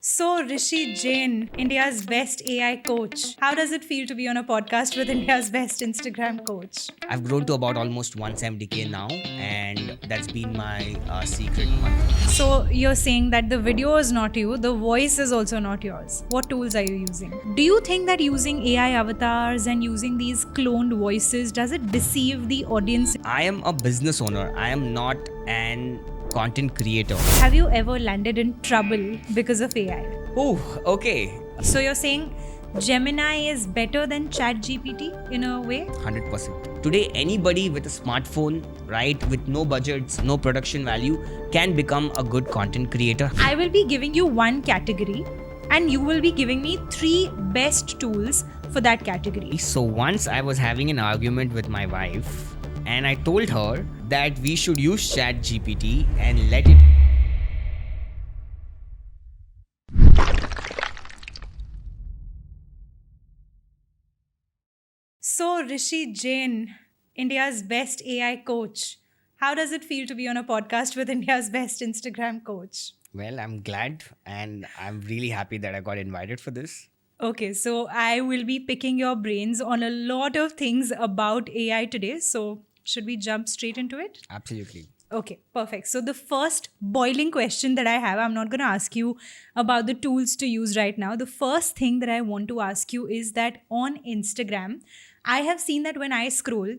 So, Rishi Jain, India's best AI coach. How does it feel to be on a podcast with India's best Instagram coach? I've grown to about almost 170k now, and that's been my secret mantra. So, you're saying that the video is not you, the voice is also not yours. What tools are you using? Do you think that using AI avatars and using these cloned voices, does it deceive the audience? I am a business owner. I am not an content creator. Have you ever landed in trouble because of AI? Oh, okay. So, you're saying Gemini is better than ChatGPT in a way? 100%. Today, anybody with a smartphone, right, with no budgets, no production value, can become a good content creator. I will be giving you one category and you will be giving me 3 best tools for that category. So once I was having an argument with my wife, and I told her that we should use ChatGPT and let it. So, Rishi Jain, India's best AI coach. How does it feel to be on a podcast with India's best Instagram coach? Well, I'm glad and I'm really happy that I got invited for this. Okay, so I will be picking your brains on a lot of things about AI today. So, should we jump straight into it? Absolutely. Okay, perfect. So, the first boiling question that I have, I'm not going to ask you about the tools to use right now. The first thing that I want to ask you is that on Instagram, I have seen that when I scroll,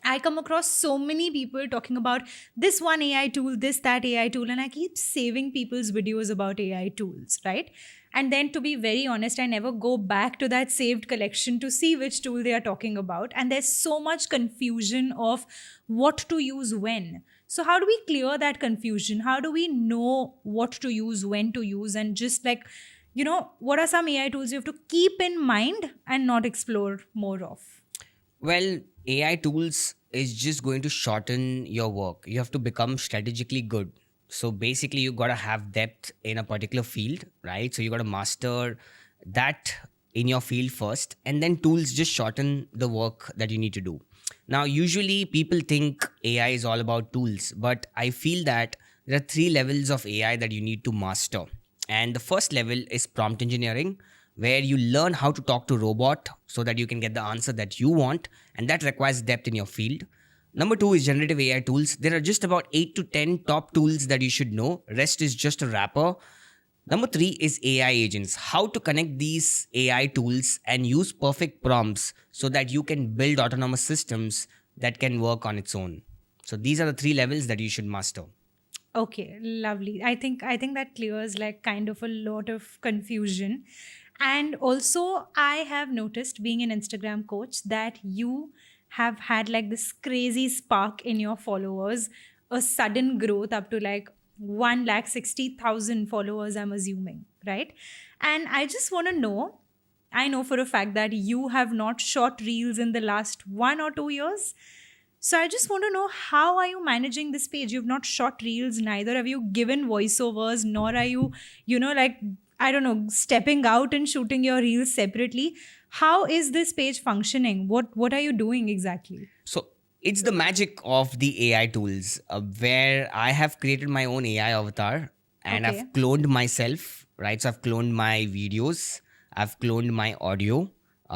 I come across so many people talking about this one AI tool, this, that AI tool, and I keep saving people's videos about AI tools, right? And then to be very honest, I never go back to that saved collection to see which tool they are talking about. And there's so much confusion of what to use when. So, how do we clear that confusion? How do we know what to use, when to use, and just like, what are some AI tools you have to keep in mind and not explore more of? Well, AI tools is just going to shorten your work. You have to become strategically good. So basically, you got to have depth in a particular field, right? So you got to master that in your field first, and then tools just shorten the work that you need to do. Now, usually people think AI is all about tools, but I feel that there are 3 levels of AI that you need to master. And the first level is prompt engineering, where you learn how to talk to robot so that you can get the answer that you want, and that requires depth in your field. Number 2 is generative AI tools. There are just about 8 to 10 top tools that you should know. Rest is just a wrapper. Number 3 is AI agents. How to connect these AI tools and use perfect prompts so that you can build autonomous systems that can work on its own. So these are the 3 levels that you should master. Okay, lovely. I think that clears like kind of a lot of confusion. And also I have noticed being an Instagram coach that you have had like this crazy spark in your followers, a sudden growth up to like 1,60,000 followers, I'm assuming, right? And I just want to know, I know for a fact that you have not shot reels in the last 1 or 2 years. So I just want to know, how are you managing this page? You've not shot reels, neither have you given voiceovers, nor are you, like, I don't know, stepping out and shooting your reels separately. How is this page functioning? What are you doing exactly? So it's the magic of the AI tools, where I have created my own AI avatar and Okay. I've cloned myself, right? So I've cloned my videos, I've cloned my audio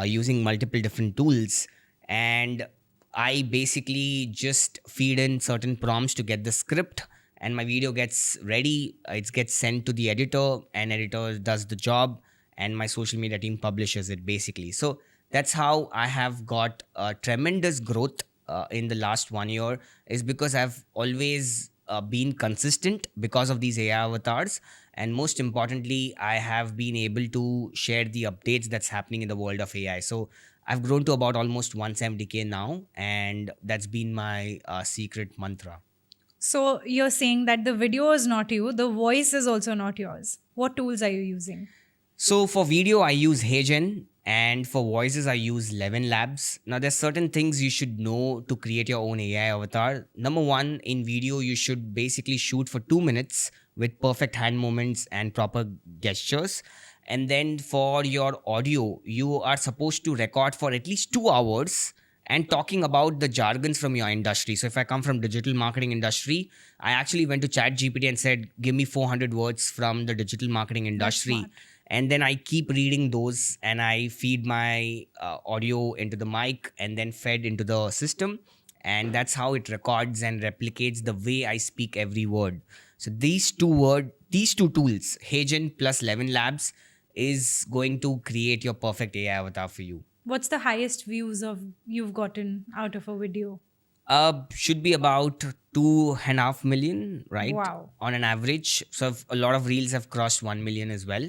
using multiple different tools. And I basically just feed in certain prompts to get the script, and my video gets ready. It gets sent to the editor, and editor does the job, and my social media team publishes it basically. So that's how I have got tremendous growth in the last 1 year, is because I've always been consistent because of these AI avatars. And most importantly, I have been able to share the updates that's happening in the world of AI. So I've grown to about almost 170k now, and that's been my secret mantra. So you're saying that the video is not you, the voice is also not yours. What tools are you using? So for video, I use HeyGen, and for voices, I use Levin Labs. Now, there's certain things you should know to create your own AI avatar. Number one, in video, you should basically shoot for 2 minutes with perfect hand movements and proper gestures. And then for your audio, you are supposed to record for at least 2 hours and talking about the jargons from your industry. So if I come from digital marketing industry, I actually went to ChatGPT and said, give me 400 words from the digital marketing That's industry. smart. And then I keep reading those and I feed my audio into the mic and then fed into the system. And that's how it records and replicates the way I speak every word. So these two tools, Hagen plus 11 Labs, is going to create your perfect AI avatar for you. What's the highest views of you've gotten out of a video? Should be about 2.5 million, right? Wow. On an average. So a lot of reels have crossed 1 million as well.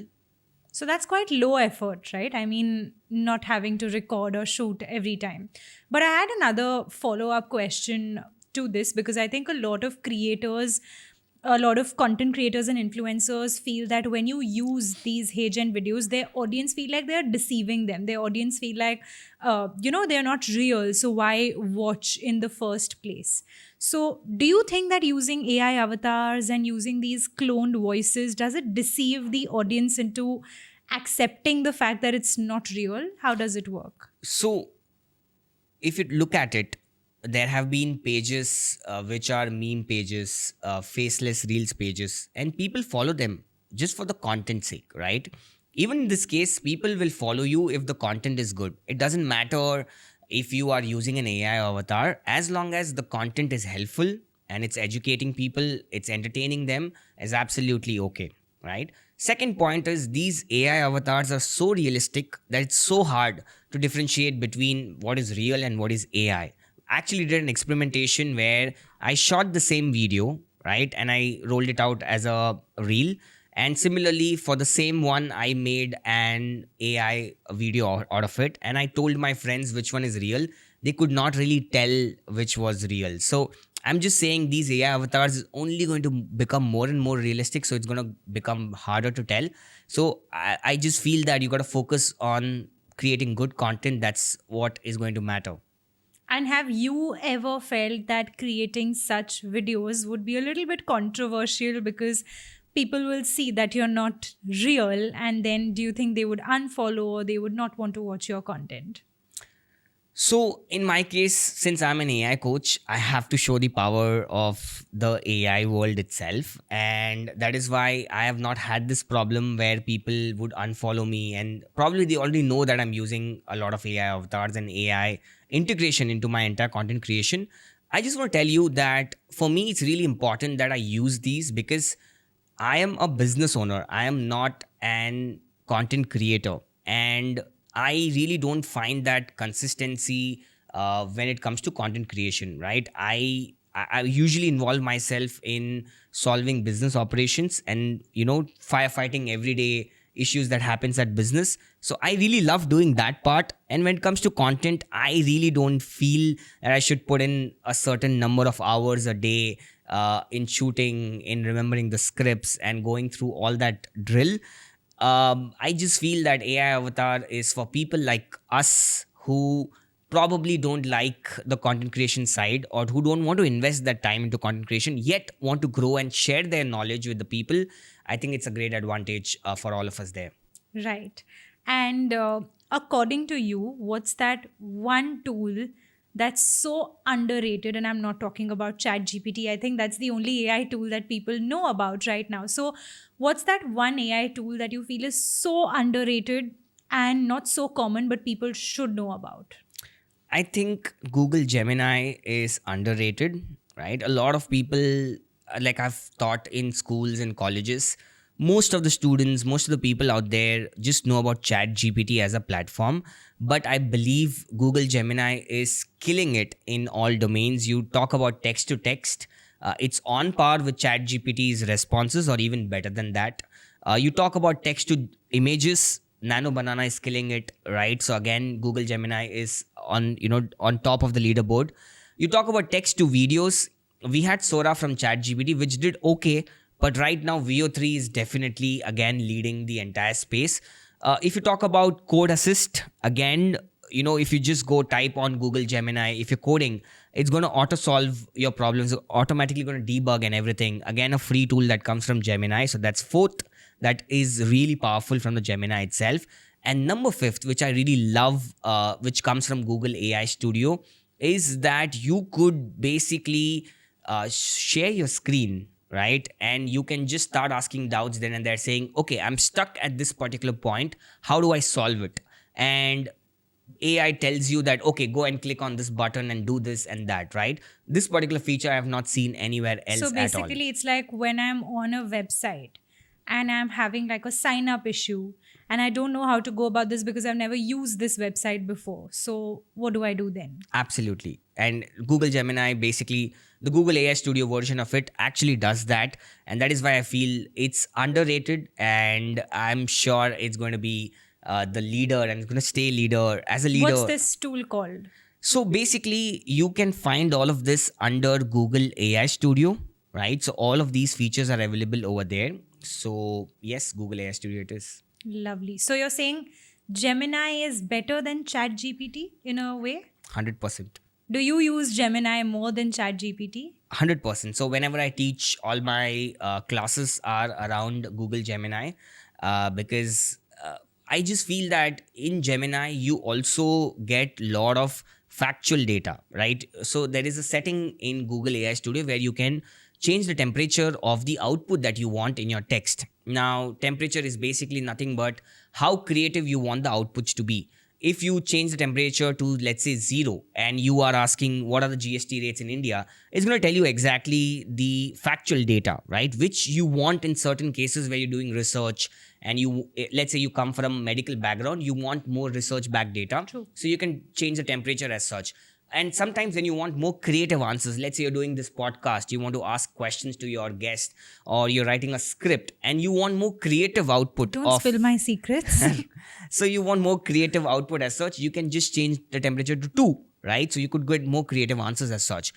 So that's quite low effort, right? I mean, not having to record or shoot every time. But I had another follow up question to this because I think a lot of content creators and influencers feel that when you use these Hey-Gen videos, their audience feel like they're deceiving them. Their audience feel like, they're not real. So why watch in the first place? So do you think that using AI avatars and using these cloned voices, does it deceive the audience into accepting the fact that it's not real? How does it work? So if you look at it, there have been pages which are meme pages, faceless reels pages, and people follow them just for the content sake, right? Even in this case, people will follow you if the content is good. It doesn't matter if you are using an AI avatar, as long as the content is helpful and it's educating people, it's entertaining them, is absolutely okay, right? Second point is these AI avatars are so realistic that it's so hard to differentiate between what is real and what is AI. Actually did an experimentation where I shot the same video, right? And I rolled it out as a reel. And similarly, for the same one, I made an AI video out of it. And I told my friends which one is real. They could not really tell which was real. So I'm just saying these AI avatars is only going to become more and more realistic. So it's going to become harder to tell. So I just feel that you got to focus on creating good content. That's what is going to matter. And have you ever felt that creating such videos would be a little bit controversial because people will see that you're not real? And then do you think they would unfollow or they would not want to watch your content? So, in my case, since I'm an AI coach, I have to show the power of the AI world itself. And that is why I have not had this problem where people would unfollow me. And probably they already know that I'm using a lot of AI avatars and AI integration into my entire content creation. I just want to tell you that for me, it's really important that I use these because I am a business owner. I am not an content creator. And I really don't find that consistency when it comes to content creation, right? I usually involve myself in solving business operations and firefighting everyday issues that happens at business. So I really love doing that part. And when it comes to content, I really don't feel that I should put in a certain number of hours a day in shooting, in remembering the scripts and going through all that drill. I just feel that AI avatar is for people like us who probably don't like the content creation side or who don't want to invest that time into content creation yet want to grow and share their knowledge with the people. I think it's a great advantage for all of us there. Right. And according to you, what's that one tool that's so underrated? And I'm not talking about ChatGPT. I think that's the only AI tool that people know about right now. So, what's that one AI tool that you feel is so underrated and not so common, but people should know about? I think Google Gemini is underrated, right? A lot of people, like I've taught in schools and colleges, most of the students, most of the people out there just know about ChatGPT as a platform. But I believe Google Gemini is killing it in all domains. You talk about text to text, it's on par with ChatGPT's responses or even better than that. You talk about text to images, Nano Banana is killing it, right? So again, Google Gemini is on top of the leaderboard. You talk about text to videos. We had Sora from ChatGPT, which did okay, but right now VO3 is definitely again leading the entire space. If you talk about code assist, again, if you just go type on Google Gemini, if you're coding, it's going to auto solve your problems, automatically going to debug and everything. Again, a free tool that comes from Gemini. So that's fourth. That is really powerful from the Gemini itself. And number fifth, which I really love, which comes from Google AI Studio, is that you could basically share your screen, right? And you can just start asking doubts then and there, saying, okay, I'm stuck at this particular point. How do I solve it? And AI tells you that, okay, go and click on this button and do this and that, right? This particular feature I have not seen anywhere So else at all. basically, it's like when I'm on a website and I'm having like a sign up issue and I don't know how to go about this because I've never used this website before. So what do I do then? Absolutely. And Google Gemini, basically, the Google AI Studio version of it actually does that. And that is why I feel it's underrated. And I'm sure it's going to be the leader and it's going to stay leader as a leader. What's this tool called? So basically, you can find all of this under Google AI Studio, right? So all of these features are available over there. So yes, Google AI Studio it is. Lovely. So you're saying Gemini is better than ChatGPT in a way? 100%. Do you use Gemini more than ChatGPT? 100%. So whenever I teach, all my classes are around Google Gemini because I just feel that in Gemini you also get a lot of factual data, right? So there is a setting in Google AI Studio where you can change the temperature of the output that you want in your text. Now, temperature is basically nothing but how creative you want the outputs to be. If you change the temperature to, let's say, 0, and you are asking what are the GST rates in India, it's going to tell you exactly the factual data, right? Which you want in certain cases where you're doing research and you, let's say you come from medical background, you want more research backed data. True. So you can change the temperature as such. And sometimes when you want more creative answers, let's say you're doing this podcast, you want to ask questions to your guest, or you're writing a script and you want more creative output. Don't spill my secrets. So you want more creative output as such, you can just change the temperature to 2, right? So you could get more creative answers as such.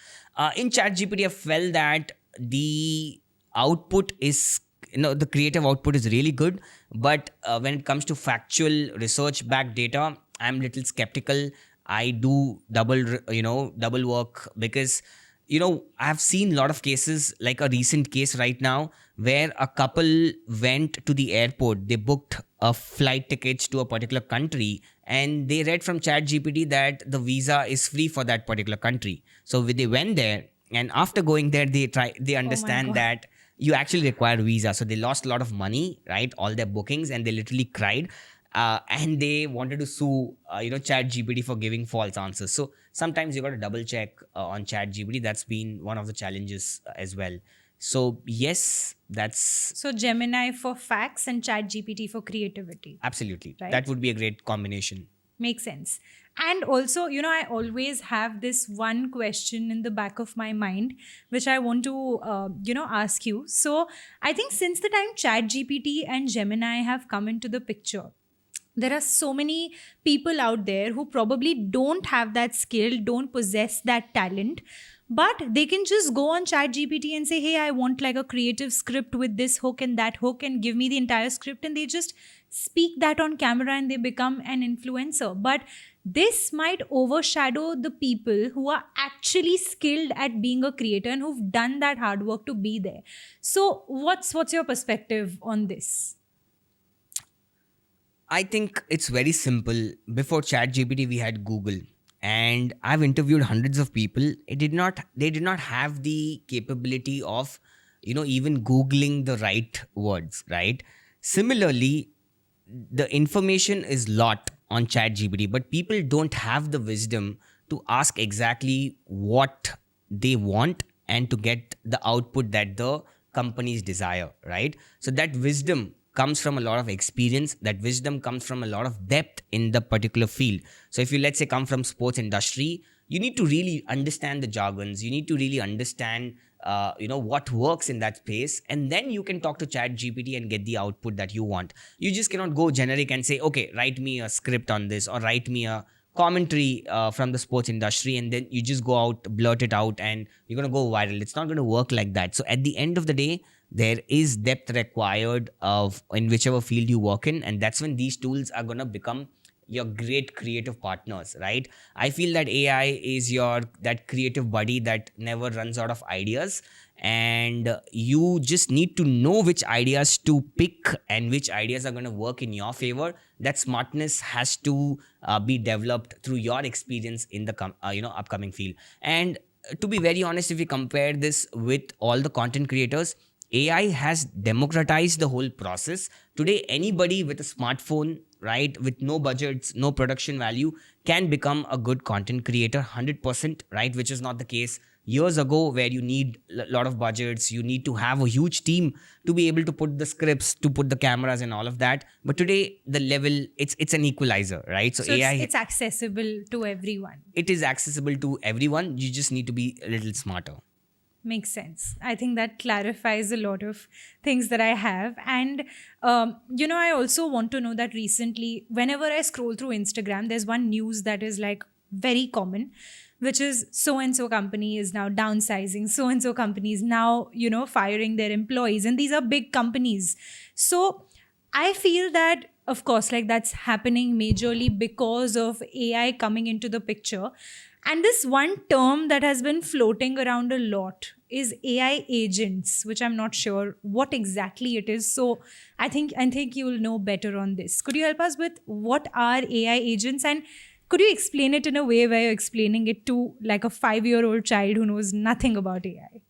In ChatGPT, I felt that the output is, the creative output is really good. But when it comes to factual research backed data, I'm a little skeptical. I do double work because, I've seen a lot of cases, like a recent case right now where a couple went to the airport, they booked a flight tickets to a particular country and they read from ChatGPT that the visa is free for that particular country. So they went there and after going there, they understand God. that you actually require visa. So they lost a lot of money, right? All their bookings, and they literally cried. And they wanted to sue, ChatGPT for giving false answers. So sometimes you got to double check on ChatGPT. That's been one of the challenges as well. So yes, that's So Gemini for facts and ChatGPT for creativity. absolutely, Right. that would be a great combination. Makes sense. And also, I always have this one question in the back of my mind, which I want to, ask you. So I think since the time ChatGPT and Gemini have come into the picture, there are so many people out there who probably don't have that skill, don't possess that talent, but they can just go on ChatGPT and say, hey, I want like a creative script with this hook and that hook, and give me the entire script. And they just speak that on camera and they become an influencer. But this might overshadow the people who are actually skilled at being a creator and who've done that hard work to be there. So what's your perspective on this? I think it's very simple. Before ChatGPT, we had Google, and I've interviewed hundreds of people. They did not have the capability of, even Googling the right words, right? Similarly, the information is lot on ChatGPT, but people don't have the wisdom to ask exactly what they want and to get the output that the companies desire, right? So that wisdom comes from a lot of experience. That wisdom comes from a lot of depth in the particular field. So if you, let's say, come from sports industry, you need to really understand the jargons. You need to really understand what works in that space, and then you can talk to ChatGPT and get the output that you want. You just cannot go generic and say, okay, write me a script on this, or write me a commentary from the sports industry, and then you just go out, blurt it out, and you're going to go viral. It's not going to work like that. So at the end of the day, there is depth required of in whichever field you work in, and that's when these tools are going to become your great creative partners, right? I feel that AI is that creative buddy that never runs out of ideas, and you just need to know which ideas to pick and which ideas are going to work in your favor. That smartness has to be developed through your experience in the upcoming field. And to be very honest, if we compare this with all the content creators, AI has democratized the whole process. Today, anybody with a smartphone, right, with no budgets, no production value, can become a good content creator 100%, right, which is not the case years ago, where you need a lot of budgets, you need to have a huge team to be able to put the scripts, to put the cameras and all of that. But today, the level, it's an equalizer, right? So So it's AI, it's accessible to everyone. it is accessible to everyone. You just need to be a little smarter. Makes sense. I think that clarifies a lot of things that I have. And, I also want to know that recently, whenever I scroll through Instagram, there's one news that is like very common, which is so and so company is now downsizing, so and so company is now, firing their employees. And these are big companies. So I feel that, of course, like that's happening majorly because of AI coming into the picture. And this one term that has been floating around a lot is AI agents, which I'm not sure what exactly it is. So I think you will know better on this. Could you help us with what are AI agents, and could you explain it in a way where you're explaining it to like a 5-year-old child who knows nothing about AI?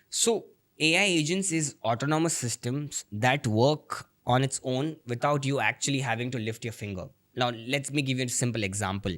So AI agents is autonomous systems that work on its own without you actually having to lift your finger. Now, let me give you a simple example.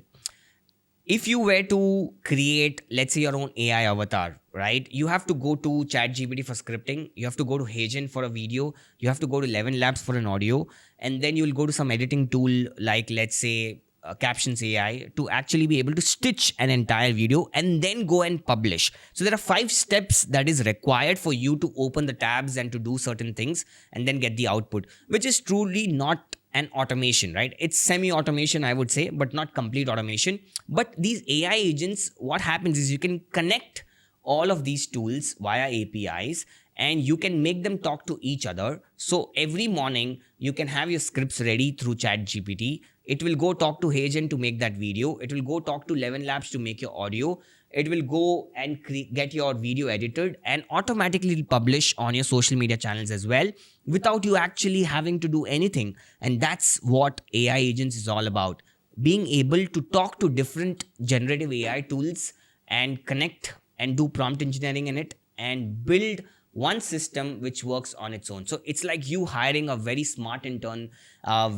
If you were to create, let's say, your own AI avatar, right? You have to go to ChatGPT for scripting. You have to go to Hagen for a video. You have to go to 11 Labs for an audio. And then you'll go to some editing tool like, let's say, Captions AI to actually be able to stitch an entire video and then go and publish. So there are 5 steps that is required for you to open the tabs and to do certain things and then get the output, which is truly not an automation, right? It's semi-automation, I would say, but not complete automation. But these AI agents, what happens is you can connect all of these tools via APIs and you can make them talk to each other. So every morning you can have your scripts ready through ChatGPT. It will go talk to Hagen to make that video. It will go talk to 11 Labs to make your audio. It will go and get your video edited and automatically publish on your social media channels as well, without you actually having to do anything. And that's what AI agents is all about. Being able to talk to different generative AI tools and connect and do prompt engineering in it and build one system which works on its own. So it's like you hiring a very smart intern,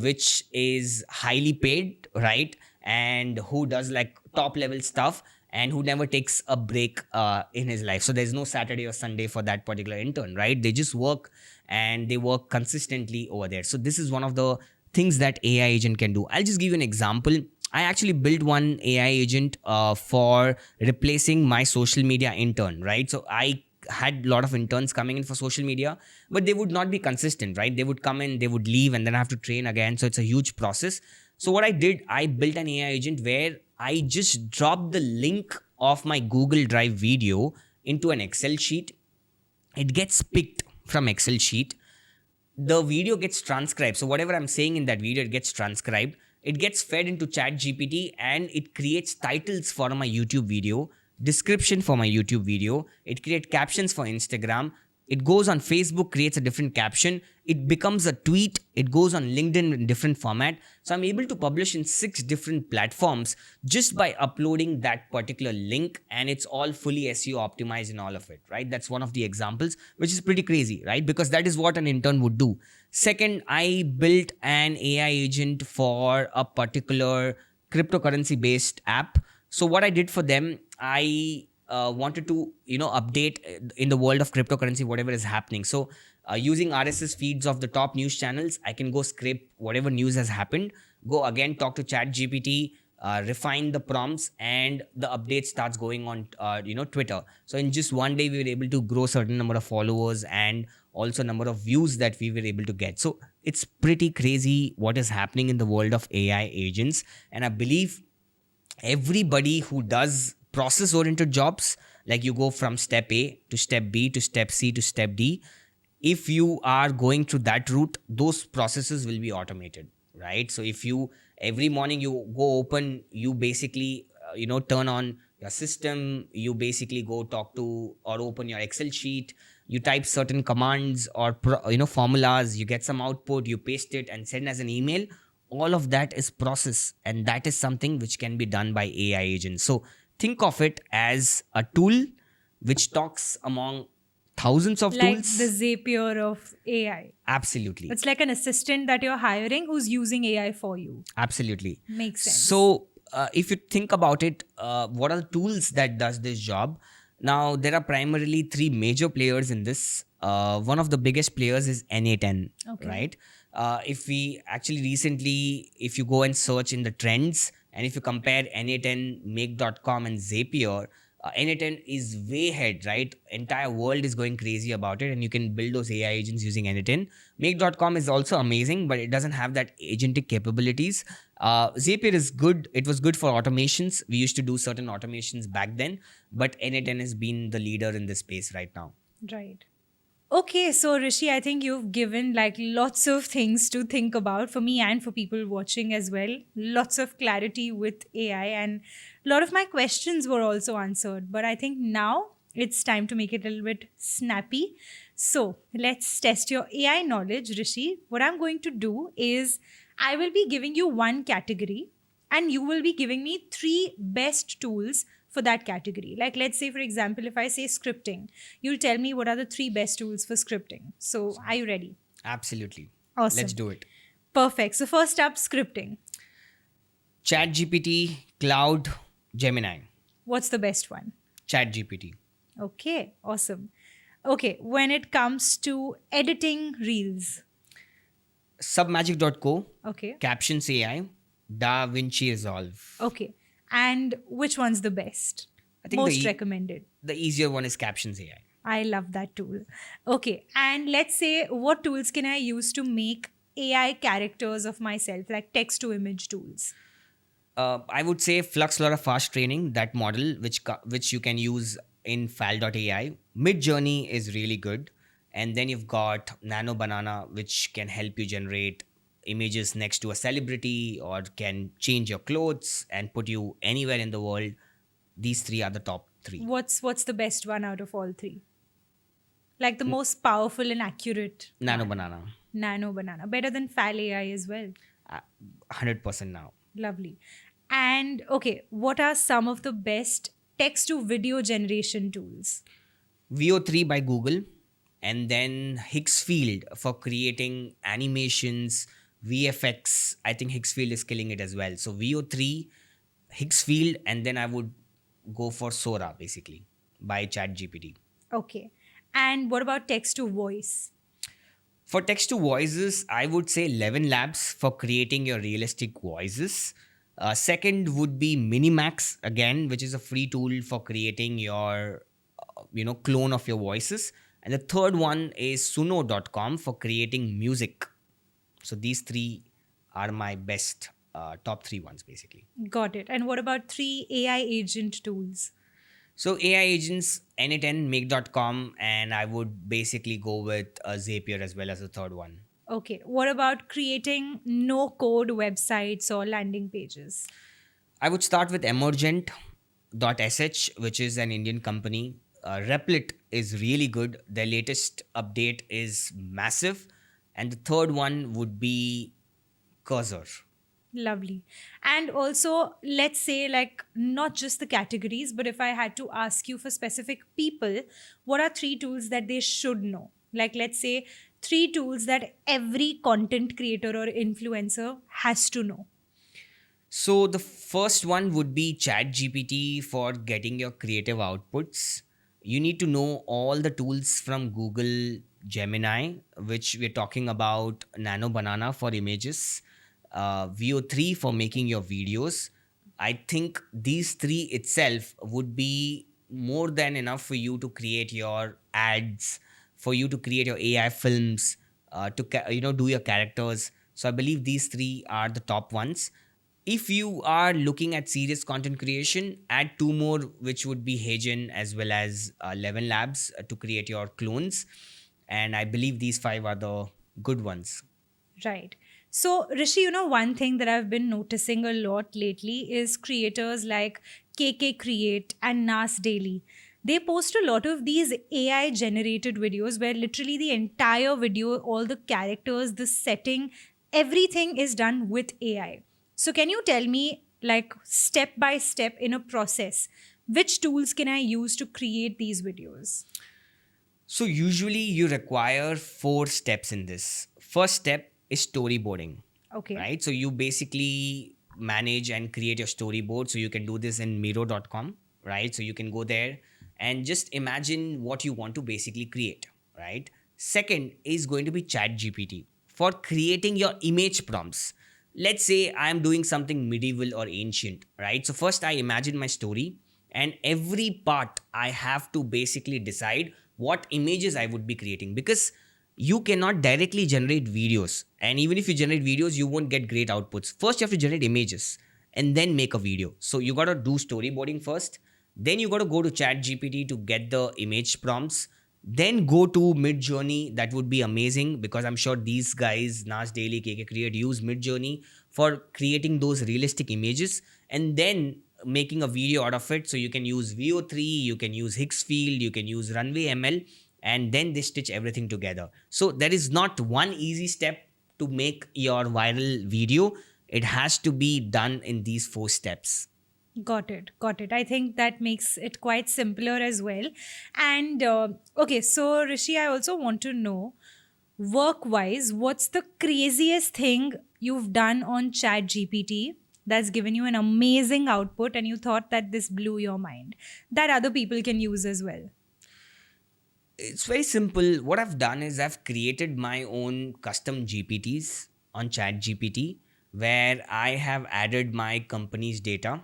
which is highly paid, right? And who does like top level stuff and who never takes a break in his life. So there's no Saturday or Sunday for that particular intern, right? They just work and they work consistently over there. So this is one of the things that AI agent can do. I'll just give you an example. I actually built one AI agent for replacing my social media intern, right? So I had a lot of interns coming in for social media, but they would not be consistent, right? They would come in, they would leave, and then I have to train again. So it's a huge process. So what I did, I built an AI agent where I just dropped the link of my Google Drive video into an Excel sheet. It gets picked from Excel sheet. The video gets transcribed. So whatever I'm saying in that video, it gets transcribed. It gets fed into ChatGPT and it creates titles for my YouTube video, description for my YouTube video. It creates captions for Instagram. It goes on Facebook, creates a different caption. It becomes a tweet. It goes on LinkedIn in different format. So I'm able to publish in 6 different platforms just by uploading that particular link, and it's all fully SEO optimized in all of it, right? That's one of the examples, which is pretty crazy, right? Because that is what an intern would do. Second, I built an AI agent for a particular cryptocurrency based app. So what I did for them, I wanted to update in the world of cryptocurrency whatever is happening. So using RSS feeds of the top news channels, I can go scrape whatever news has happened, go again talk to ChatGPT, refine the prompts, and the update starts going on Twitter. So in just one day we were able to grow certain number of followers and also number of views that we were able to get. So it's pretty crazy what is happening in the world of AI agents, and I believe everybody who does process oriented jobs, like you go from step A to step B to step C to step D, if you are going through that route, those processes will be automated, right? So if you every morning you go open, you basically turn on your system. You basically go talk to or open your Excel sheet. You type certain commands or formulas. You get some output. You paste it and send as an email. All of that is process, and that is something which can be done by AI agents. So think of it as a tool which talks among thousands of Like the tools. Zapier of AI. Absolutely. It's like an assistant that you're hiring who's using AI for you. Absolutely. Makes sense. So, if you think about it, what are the tools that does this job? Now, there are primarily three major players in this. One of the biggest players is Na10, Okay. right? If we actually recently, if you go and search in the trends, and if you compare Na10, Make.com, and Zapier, Na10 is way ahead, right? Entire world is going crazy about it, and you can build those AI agents using Na10. Make.com is also amazing, but it doesn't have that agentic capabilities. Zapier is good. It was good for automations. We used to do certain automations back then, but Na10 has been the leader in this space right now. Right. Okay, so Rishi, I think you've given like lots of things to think about for me and for people watching as well. Lots of clarity with AI, and a lot of my questions were also answered. But I think now it's time to make it a little bit snappy. So let's test your AI knowledge, Rishi. What I'm going to do is I will be giving you one category, and you will be giving me three best tools for that category. Like, let's say, for example, if I say scripting, you'll tell me what are the three best tools for scripting. So, are you ready? Absolutely. Awesome. Let's do it. Perfect. So, first up, scripting. ChatGPT, Cloud, Gemini. What's the best one? ChatGPT. Okay, awesome. Okay, when it comes to editing reels. Submagic.co, Okay, Captions AI, Da Vinci Resolve. okay. And which one's the best? I think Most recommended. the easier one is Captions AI. I love that tool. Okay, and let's say what tools can I use to make AI characters of myself, like text to image tools? I would say Flux Laura Fast Training, that model which you can use in Fal.ai. Mid Journey is really good, and then you've got Nano Banana, which can help you generate images next to a celebrity or can change your clothes and put you anywhere in the world. These three are the top three. What's the best one out of all three? Like the most powerful and accurate Nano one? Banana, Nano Banana. Better than Fal AI as well. 100% now. Lovely. And okay, what are some of the best text to video generation tools? VO3 by Google, and then Higgsfield for creating animations, VFX. I think Higgsfield is killing it as well. So VO3, Higgsfield, and then I would go for Sora basically by ChatGPT. Okay. And what about text to voice? For text to voices, I would say 11 Labs for creating your realistic voices. Second would be Minimax again, which is a free tool for creating your clone of your voices. And the third one is Suno.com for creating music. So these three are my best top three ones basically. Got it. And what about three AI agent tools? So AI agents, Na10, Make.com, and I would basically go with Zapier as well as the third one. Okay. What about creating no code websites or landing pages? I would start with Emergent.sh, which is an Indian company. Replit is really good. Their latest update is massive. And the third one would be Cursor. Lovely. And also, let's say, like, not just the categories, but if I had to ask you for specific people, what are three tools that they should know? Like, let's say, three tools that every content creator or influencer has to know. So the first one would be ChatGPT for getting your creative outputs. You need to know all the tools from Google Gemini, which we're talking about Nano Banana for images, VO3 for making your videos. I think these three itself would be more than enough for you to create your ads, for you to create your AI films, do your characters. So I believe these three are the top ones. If you are looking at serious content creation, add two more, which would be Hagen as well as 11 Labs to create your clones. And I believe these five are the good ones. Right. So, Rishi, one thing that I've been noticing a lot lately is creators like KK Create, and Nas Daily. They post a lot of these AI generated videos where literally the entire video, all the characters, the setting, everything is done with AI. So, can you tell me, like, step by step in a process, which tools can I use to create these videos? So usually you require 4 steps in this. First step is storyboarding, Okay. right? So you basically manage and create your storyboard. So you can do this in miro.com, right? So you can go there and just imagine what you want to basically create, right? Second is going to be ChatGPT for creating your image prompts. Let's say I'm doing something medieval or ancient, right? So first I imagine my story, and every part I have to basically decide what images I would be creating, because you cannot directly generate videos, and even if you generate videos you won't get great outputs. First you have to generate images and then make a video. So you got to do storyboarding first, then you got to go to chat gpt to get the image prompts, then go to mid journey. That would be amazing, because I'm sure these guys, Nas Daily, KK Create, use mid journey for creating those realistic images, and then making a video out of it. So you can use VO3, you can use Higgsfield, you can use Runway ML, and then they stitch everything together. So there is not one easy step to make your viral video. It has to be done in these 4 steps. Got it. Got it. I think that makes it quite simpler as well. And okay, so Rishi, I also want to know, work wise, what's the craziest thing you've done on Chat GPT that's given you an amazing output and you thought that this blew your mind that other people can use as well? It's very simple. What I've done is I've created my own custom GPTs on ChatGPT, where I have added my company's data,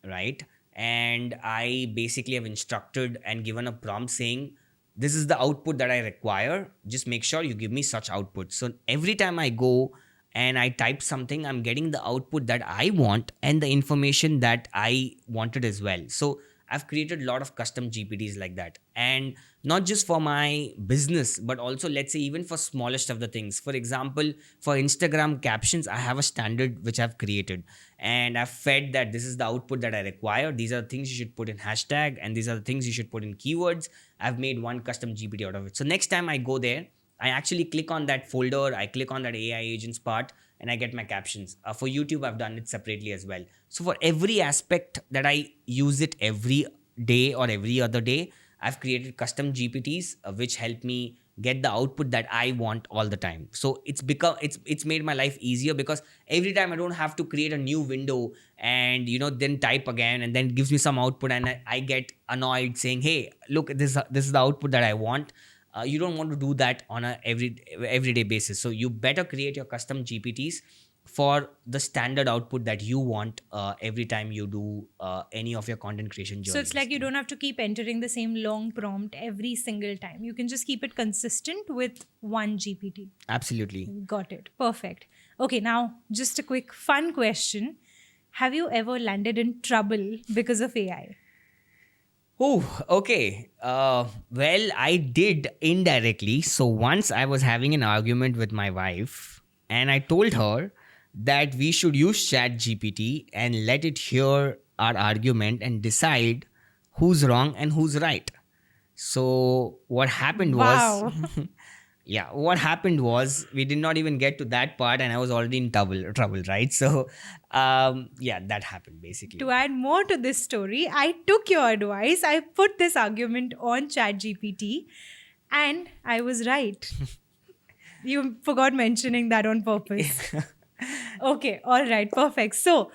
right? And I basically have instructed and given a prompt saying, this is the output that I require. Just make sure you give me such output. So every time I go and I type something, I'm getting the output that I want and the information that I wanted as well. So I've created a lot of custom GPTs like that. And not just for my business, but also, let's say, even for smallest of the things. For example, for Instagram captions, I have a standard which I've created, and I've fed that this is the output that I require. These are the things you should put in hashtag, and these are the things you should put in keywords. I've made one custom GPT out of it. So next time I go there, I actually click on that folder, I click on that AI agents part, and I get my captions. For YouTube, I've done it separately as well. So for every aspect that I use it every day or every other day, I've created custom GPTs which help me get the output that I want all the time. So it's made my life easier, because every time I don't have to create a new window and then type again, and then it gives me some output, and I get annoyed saying, hey, look, this is the output that I want. You don't want to do that on a everyday basis. So you better create your custom GPTs for the standard output that you want every time you do any of your content creation journey. So it's like you don't have to keep entering the same long prompt every single time. You can just keep it consistent with one GPT. Absolutely. Got it. Perfect. Okay, now just a quick fun question. Have you ever landed in trouble because of AI? Oh, okay. Well, I did indirectly. So once I was having an argument with my wife, and I told her that we should use ChatGPT and let it hear our argument and decide who's wrong and who's right. So what happened was, Wow. yeah, what happened was we did not even get to that part, and I was already in trouble, right? So, yeah, that happened basically. To add more to this story, I took your advice. I put this argument on ChatGPT and I was right. You forgot mentioning that on purpose. Okay, all right, perfect. So,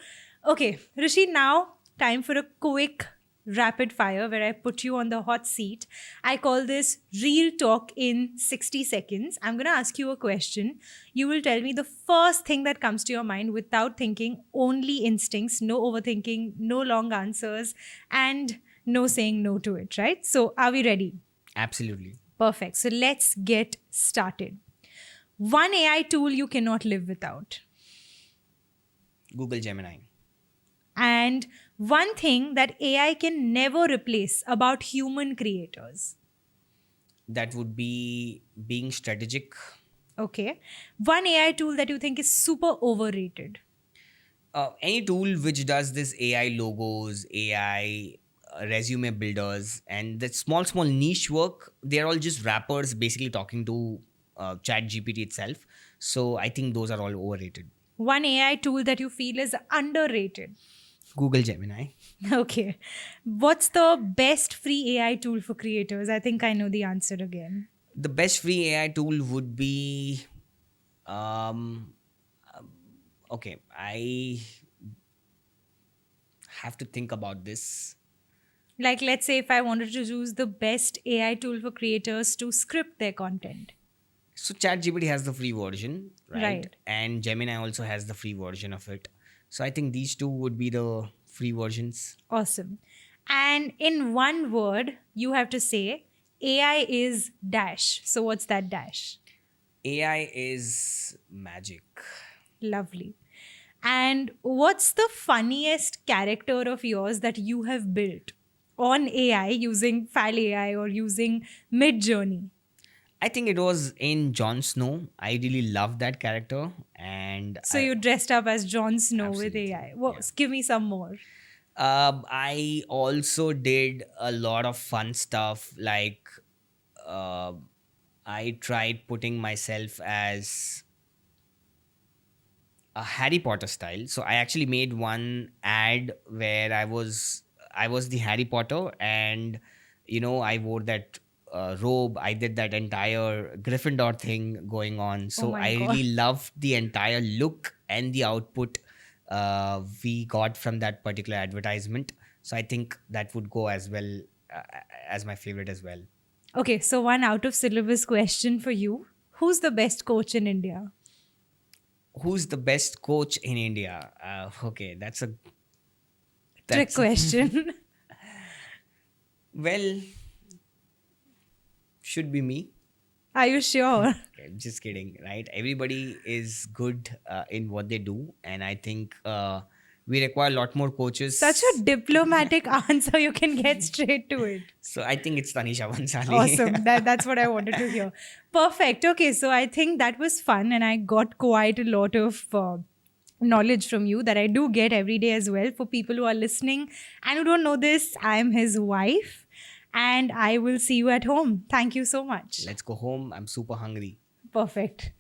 okay, Rishi, now time for a quick rapid fire where I put you on the hot seat. I call this real talk in 60 seconds. I'm going to ask you a question. You will tell me the first thing that comes to your mind without thinking, only instincts, no overthinking, no long answers, and no saying no to it, right? So, are we ready? Absolutely. Perfect. So, let's get started. One AI tool you cannot live without. Google Gemini. And one thing that AI can never replace about human creators. That would be being strategic. Okay. One AI tool that you think is super overrated. Any tool which does this AI logos, AI resume builders, and that small niche work, they're all just wrappers basically talking to Chat GPT itself. So I think those are all overrated. One AI tool that you feel is underrated. Google Gemini. Okay. What's the best free AI tool for creators? I think I know the answer again. The best free AI tool would be, um, okay, I have to think about this. Like, let's say if I wanted to choose the best AI tool for creators to script their content. So ChatGPT has the free version, right? Right. And Gemini also has the free version of it. So I think these two would be the free versions. Awesome. And in one word, you have to say AI is dash. So, what's that dash? AI is magic. Lovely. And what's the funniest character of yours that you have built on AI using Fal AI or using Mid Journey? I think it was in Jon Snow. I really love that character, and So you dressed up as Jon Snow with absolutely, AI. Well, yeah. give me some more. I also did a lot of fun stuff. Like, uh, I tried putting myself as a Harry Potter style. So I actually made one ad where I was the Harry Potter, and I wore that robe. I did that entire Gryffindor thing going on. Oh So my I God. really loved the entire look and the output we got from that particular advertisement. So I think that would go as well uh, as my favorite as well. Okay, so one out of syllabus question for you. Who's the best coach in India? Who's the best coach in India? Okay, Trick that's question. well, should be me. Are you sure? Okay, just kidding, right? Everybody is good in what they do, and I think we require a lot more Such a coaches. diplomatic answer. You can get straight to it. So I think it's Tanisha Bhansali. Awesome. That's what I wanted to hear. Perfect. Okay, so I think that was fun, and I got quite a lot of knowledge from you that I do get every day as well. For people who are listening and who don't know this, I am his wife, and I will see you at home. Thank you so much. Let's go home. I'm super hungry. Perfect.